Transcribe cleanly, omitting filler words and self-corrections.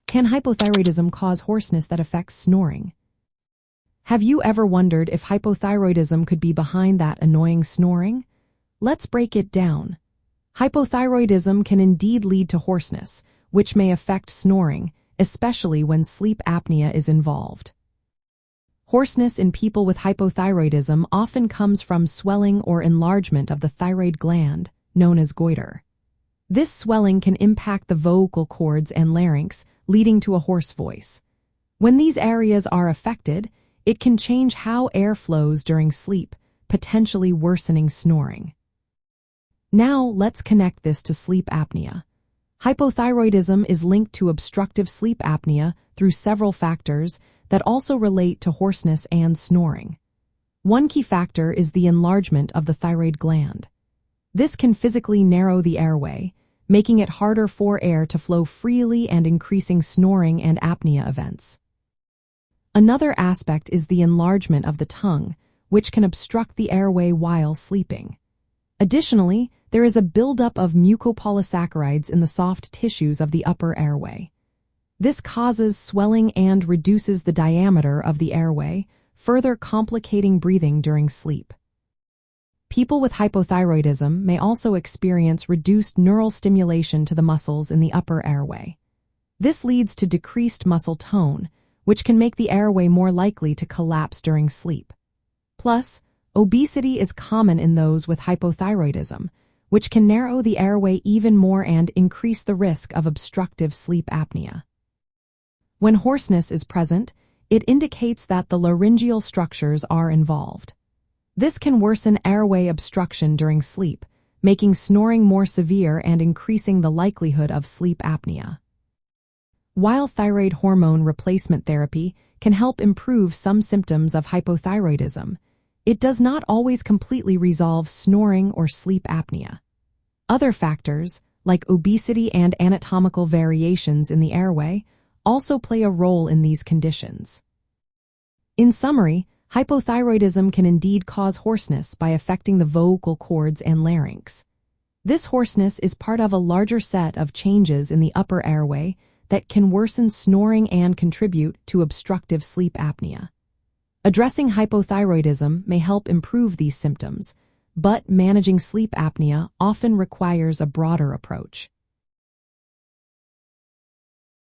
Can hypothyroidism cause hoarseness that affects snoring? Have you ever wondered if hypothyroidism could be behind that annoying snoring? Let's break it down. Hypothyroidism can indeed lead to hoarseness, which may affect snoring, especially when sleep apnea is involved. Hoarseness in people with hypothyroidism often comes from swelling or enlargement of the thyroid gland, known as goiter. This swelling can impact the vocal cords and larynx, leading to a hoarse voice. When these areas are affected, it can change how air flows during sleep, potentially worsening snoring. Now, let's connect this to sleep apnea. Hypothyroidism is linked to obstructive sleep apnea through several factors that also relate to hoarseness and snoring. One key factor is the enlargement of the thyroid gland. This can physically narrow the airway, making it harder for air to flow freely and increasing snoring and apnea events. Another aspect is the enlargement of the tongue, which can obstruct the airway while sleeping. Additionally, there is a buildup of mucopolysaccharides in the soft tissues of the upper airway. This causes swelling and reduces the diameter of the airway, further complicating breathing during sleep. People with hypothyroidism may also experience reduced neural stimulation to the muscles in the upper airway. This leads to decreased muscle tone, which can make the airway more likely to collapse during sleep. Plus, obesity is common in those with hypothyroidism, which can narrow the airway even more and increase the risk of obstructive sleep apnea. When hoarseness is present, it indicates that the laryngeal structures are involved. This can worsen airway obstruction during sleep, making snoring more severe and increasing the likelihood of sleep apnea. While thyroid hormone replacement therapy can help improve some symptoms of hypothyroidism, it does not always completely resolve snoring or sleep apnea. Other factors, like obesity and anatomical variations in the airway, also play a role in these conditions. In summary, hypothyroidism can indeed cause hoarseness by affecting the vocal cords and larynx. This hoarseness is part of a larger set of changes in the upper airway that can worsen snoring and contribute to obstructive sleep apnea. Addressing hypothyroidism may help improve these symptoms, but managing sleep apnea often requires a broader approach.